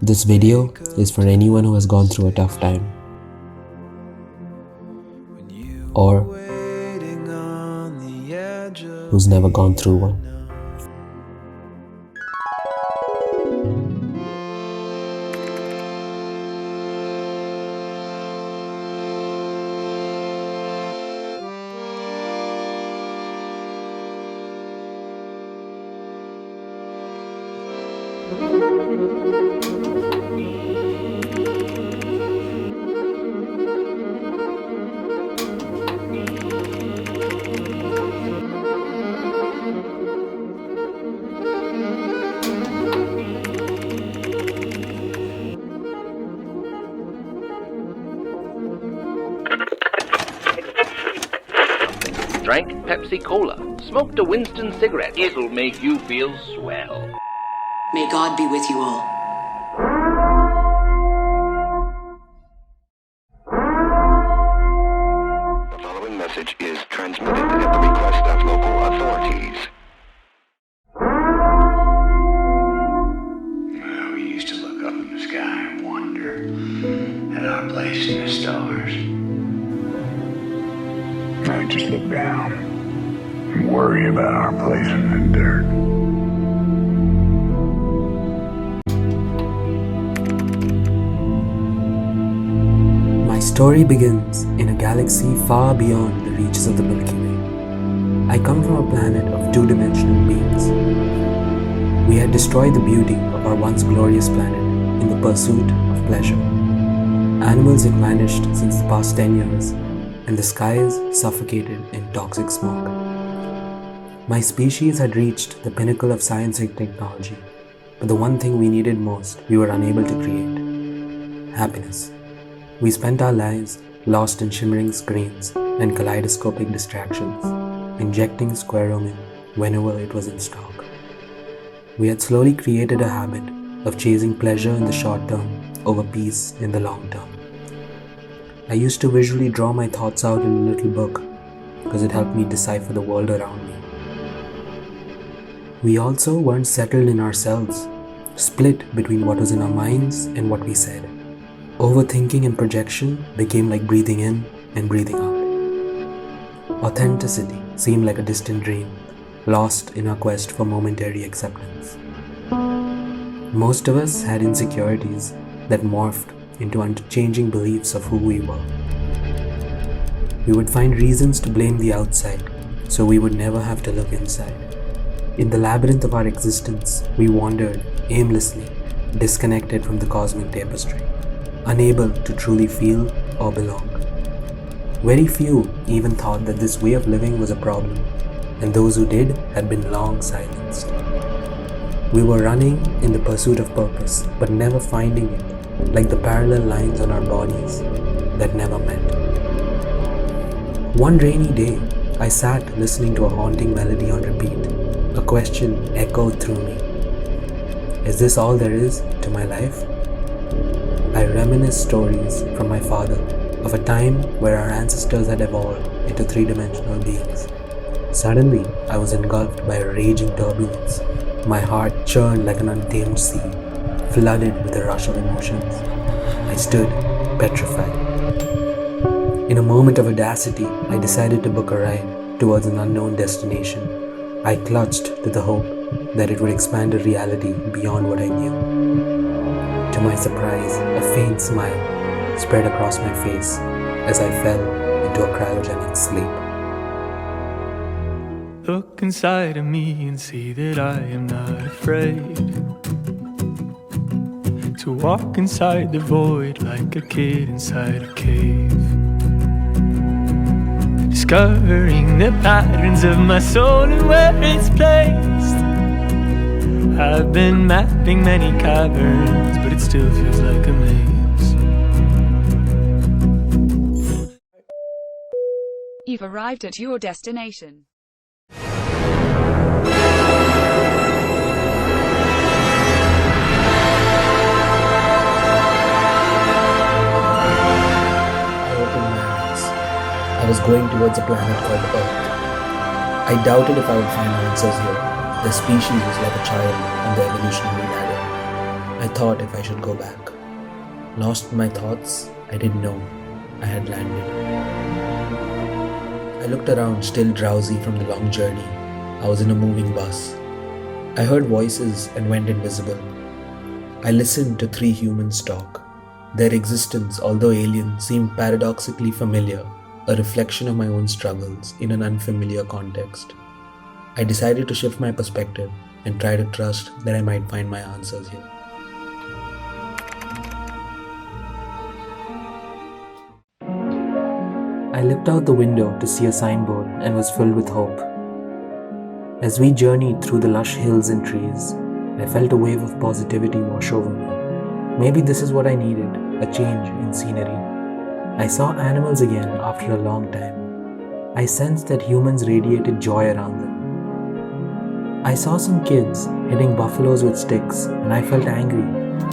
This video is for anyone who has gone through a tough time, or who's never gone through one. Drank Pepsi Cola, smoked a Winston cigarette. It'll make you feel swell. May God be with you all. The following message is transmitted at the request of local authorities. Well, we used to look up in the sky and wonder at our place in the stars. Now just look down and worry about our place in the dirt. My story begins in a galaxy far beyond the reaches of the Milky Way. I come from a planet of two-dimensional beings. We had destroyed the beauty of our once glorious planet in the pursuit of pleasure. Animals had vanished since the past 10 years, and the skies suffocated in toxic smoke. My species had reached the pinnacle of science and technology, but the one thing we needed most, we were unable to create: happiness. We spent our lives lost in shimmering screens and kaleidoscopic distractions, injecting squareomin whenever it was in stock. We had slowly created a habit of chasing pleasure in the short term over peace in the long term. I used to visually draw my thoughts out in a little book because it helped me decipher the world around me. We also weren't settled in ourselves, split between what was in our minds and what we said. Overthinking and projection became like breathing in and breathing out. Authenticity seemed like a distant dream, lost in our quest for momentary acceptance. Most of us had insecurities that morphed into unchanging beliefs of who we were. We would find reasons to blame the outside, so we would never have to look inside. In the labyrinth of our existence, we wandered aimlessly, disconnected from the cosmic tapestry, unable to truly feel or belong. Very few even thought that this way of living was a problem, and those who did had been long silenced. We were running in the pursuit of purpose, but never finding it, like the parallel lines on our bodies that never met. One rainy day, I sat listening to a haunting melody on repeat. A question echoed through me. Is this all there is to my life? I reminisced stories from my father of a time where our ancestors had evolved into three-dimensional beings. Suddenly, I was engulfed by a raging turbulence. My heart churned like an untamed sea, flooded with a rush of emotions. I stood petrified. In a moment of audacity, I decided to book a ride towards an unknown destination. I clutched to the hope that it would expand a reality beyond what I knew. To my surprise, a faint smile spread across my face as I fell into a cryogenic sleep. Look inside of me and see that I am not afraid to walk inside the void like a kid inside a cave, discovering the patterns of my soul and where it's placed. I've been mapping many caverns, but it still feels like a maze. You've arrived at your destination. I was going towards a planet called Earth. I doubted if I would find answers here, The species was like a child on the evolutionary ladder. I thought if I should go back. Lost in my thoughts, I didn't know I had landed. I looked around, still drowsy from the long journey. I was in a moving bus. I heard voices and went invisible. I listened to three humans talk. Their existence, although alien, seemed paradoxically familiar, a reflection of my own struggles in an unfamiliar context. I decided to shift my perspective and try to trust that I might find my answers here. I looked out the window to see a signboard and was filled with hope. As we journeyed through the lush hills and trees, I felt a wave of positivity wash over me. Maybe this is what I needed, a change in scenery. I saw animals again after a long time. I sensed that humans radiated joy around them. I saw some kids hitting buffaloes with sticks, and I felt angry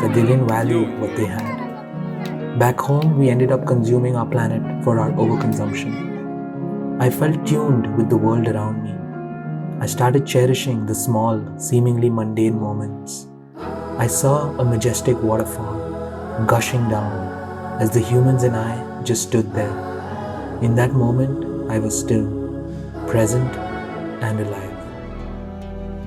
that they didn't value what they had. Back home, we ended up consuming our planet for our overconsumption. I felt tuned with the world around me. I started cherishing the small, seemingly mundane moments. I saw a majestic waterfall gushing down as the humans and I just stood there. In that moment, I was still, present and alive.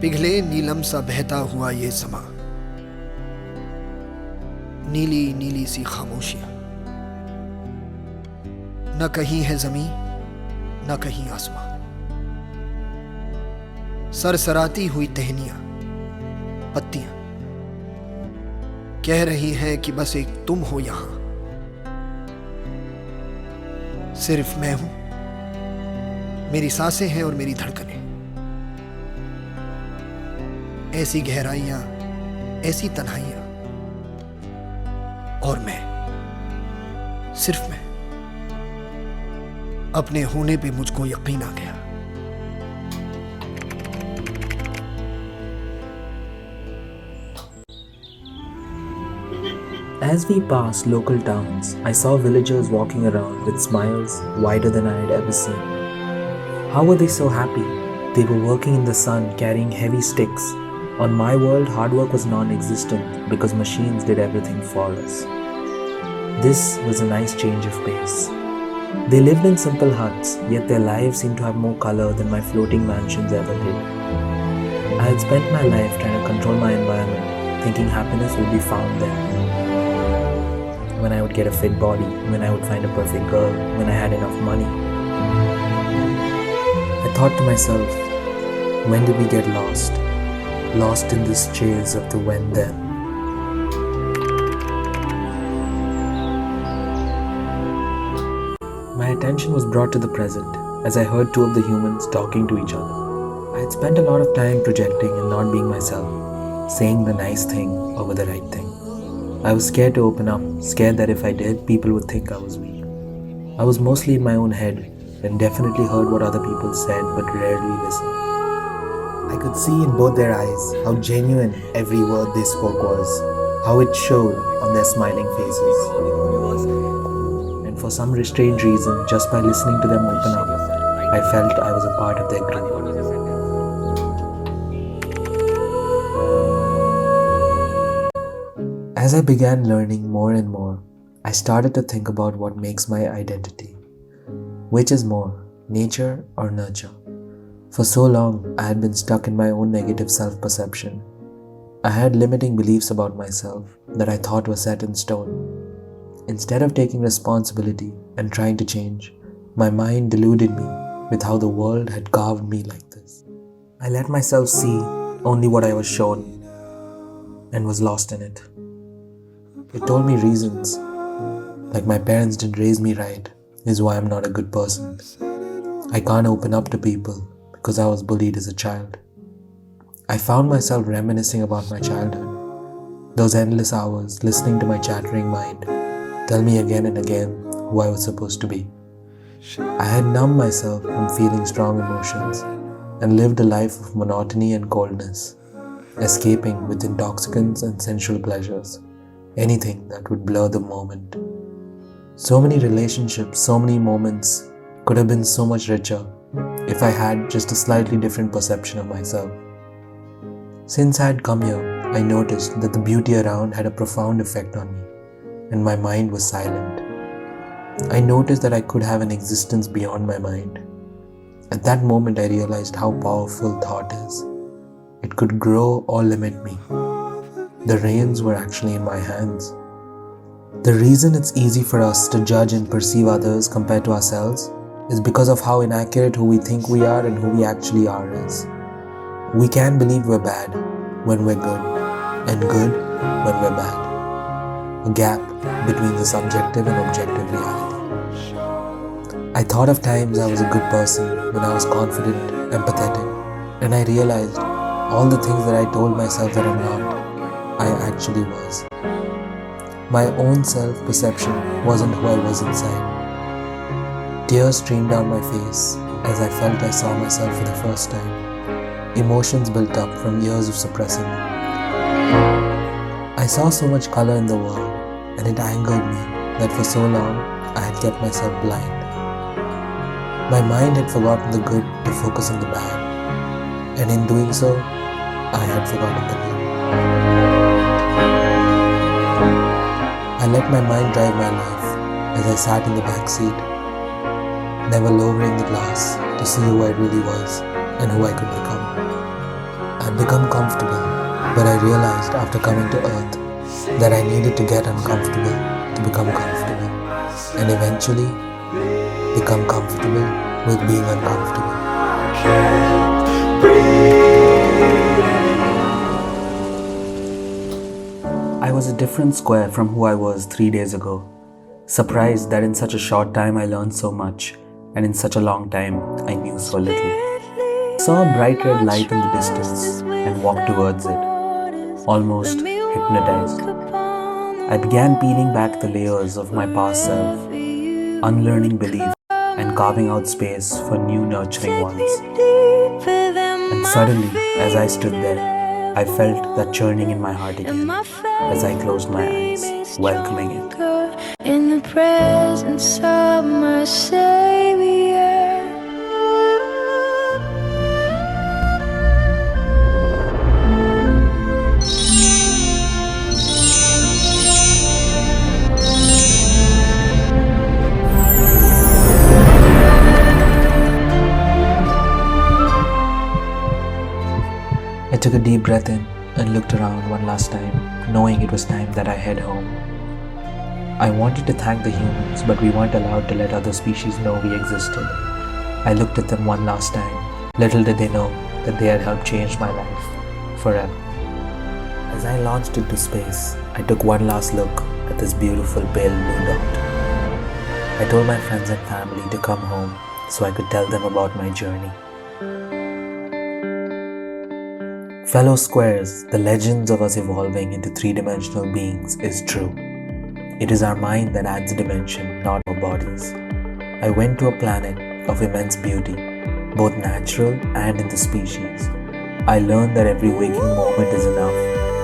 पिघले नीलम सा बहता हुआ ये समा, नीली नीली सी खामोशियां, न कहीं है जमीन न कहीं आसमां, सरसराती हुई टहनियां, पत्तियां कह रही हैं कि बस एक तुम हो यहां, सिर्फ मैं हूं, मेरी सांसें हैं और मेरी धड़कनें, ऐसी गहराइयां, ऐसी तन्हाइयां, और मैं, सिर्फ मैं। अपने होने पे मुझको यकीन आ गया। As we passed local towns, I saw villagers walking around with smiles wider than I had ever seen. How were they so happy? They were working in the sun, carrying heavy sticks. On my world, hard work was non-existent because machines did everything for us. This was a nice change of pace. They lived in simple huts, yet their lives seemed to have more color than my floating mansions ever did. I had spent my life trying to control my environment, thinking happiness would be found there. When I would get a fit body, when I would find a perfect girl, when I had enough money. I thought to myself, when did we get lost? Lost in this chase of the when-then. My attention was brought to the present as I heard two of the humans talking to each other. I had spent a lot of time projecting and not being myself, saying the nice thing over the right thing. I was scared to open up, scared that if I did, people would think I was weak. I was mostly in my own head and definitely heard what other people said but rarely listened. I could see in both their eyes how genuine every word they spoke was, how it showed on their smiling faces. And for some strange reason, just by listening to them open up, I felt I was a part of their group. As I began learning more and more, I started to think about what makes my identity. Which is more, nature or nurture? For so long, I had been stuck in my own negative self-perception. I had limiting beliefs about myself that I thought were set in stone. Instead of taking responsibility and trying to change, my mind deluded me with how the world had carved me like this. I let myself see only what I was shown and was lost in it. It told me reasons, like my parents didn't raise me right, is why I'm not a good person. I can't open up to people because I was bullied as a child. I found myself reminiscing about my childhood, those endless hours listening to my chattering mind tell me again and again who I was supposed to be. I had numbed myself from feeling strong emotions and lived a life of monotony and coldness, escaping with intoxicants and sensual pleasures. Anything that would blur the moment. So many relationships, so many moments could have been so much richer if I had just a slightly different perception of myself. Since I had come here, I noticed that the beauty around had a profound effect on me, and my mind was silent. I noticed that I could have an existence beyond my mind. At that moment, I realized how powerful thought is. It could grow or limit me. The reins were actually in my hands. The reason it's easy for us to judge and perceive others compared to ourselves is because of how inaccurate who we think we are and who we actually are is. We can believe we're bad when we're good, and good when we're bad. A gap between the subjective and objective reality. I thought of times I was a good person when I was confident, empathetic, and I realized all the things that I told myself that I'm not, I actually was. My own self-perception wasn't who I was inside. Tears streamed down my face as I felt I saw myself for the first time. Emotions built up from years of suppressing them. I saw so much color in the world, and it angered me that for so long I had kept myself blind. My mind had forgotten the good to focus on the bad, and in doing so, I had forgotten the good. I let my mind drive my life as I sat in the back seat, never lowering the glass to see who I really was and who I could become. I'd become comfortable, but I realized after coming to Earth that I needed to get uncomfortable to become comfortable, and eventually become comfortable with being uncomfortable. I was a different square from who I was 3 days ago, surprised that in such a short time I learned so much, and in such a long time I knew so little. I saw a bright red light in the distance and walked towards it, almost hypnotized. I began peeling back the layers of my past self, unlearning beliefs and carving out space for new nurturing ones. And suddenly, as I stood there, I felt that churning in my heart again as I closed my eyes, welcoming it. In the presence of my Savior. I took a deep breath in and looked around one last time, knowing it was time that I head home. I wanted to thank the humans, but we weren't allowed to let other species know we existed. I looked at them one last time. Little did they know that they had helped change my life forever. As I launched into space, I took one last look at this beautiful pale blue dot. I told my friends and family to come home so I could tell them about my journey. Fellow squares, the legends of us evolving into three-dimensional beings is true. It is our mind that adds a dimension, not our bodies. I went to a planet of immense beauty, both natural and in the species. I learned that every waking moment is enough,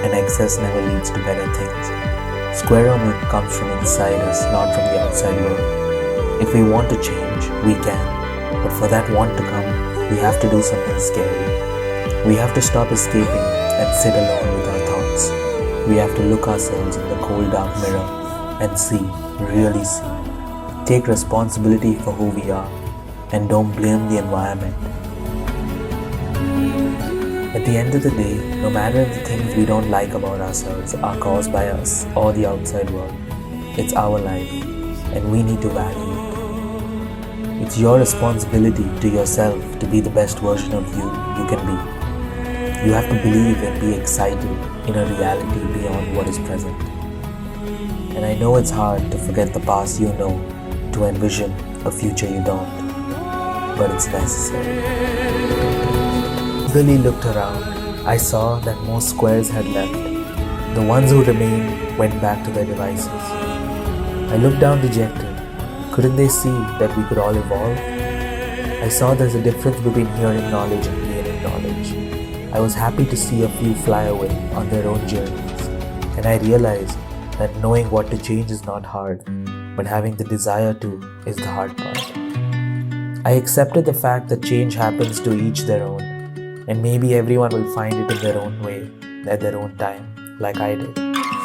and excess never leads to better things. Square comes from inside us, not from the outside world. If we want to change, we can. But for that want to come, we have to do something scary. We have to stop escaping and sit alone with our thoughts. We have to look ourselves in the cold dark mirror and see, really see. Take responsibility for who we are and don't blame the environment. At the end of the day, no matter if the things we don't like about ourselves are caused by us or the outside world, it's our life and we need to value it. It's your responsibility to yourself to be the best version of you can be. You have to believe and be excited in a reality beyond what is present. And I know it's hard to forget the past you know, to envision a future you don't, but it's necessary. I really looked around. I saw that most squares had left. The ones who remained went back to their devices. I looked down dejected. Couldn't they see that we could all evolve? I saw there's a difference between hearing knowledge and gaining knowledge. I was happy to see a few fly away on their own journeys, and I realized that knowing what to change is not hard, but having the desire to is the hard part. I accepted the fact that change happens to each their own. And maybe everyone will find it in their own way, at their own time, like I did.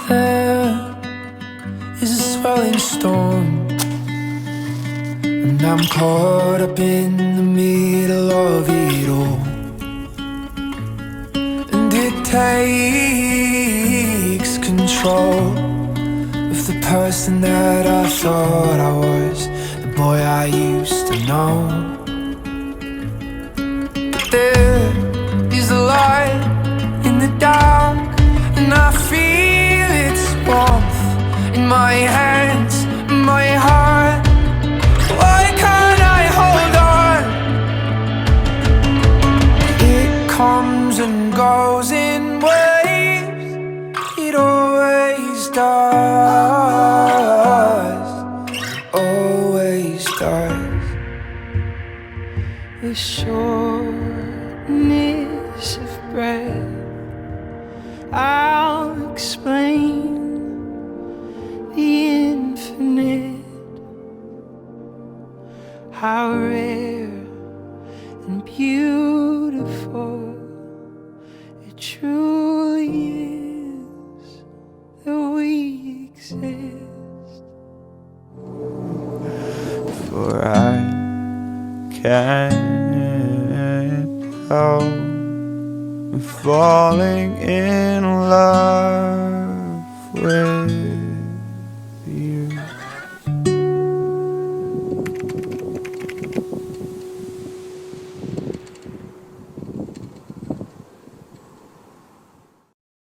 There is a swelling storm, and I'm caught up in the middle of it all. And it takes control of the person that I thought I was, the boy I used to know. But there is a light in the dark, and I feel its warmth in my hands, my heart. Why can't I hold on? It comes and goes in waves, it always does, always does. The shortness of breath, I'll explain the infinite, how rare and beautiful it truly is that we exist. For I can't help falling in love with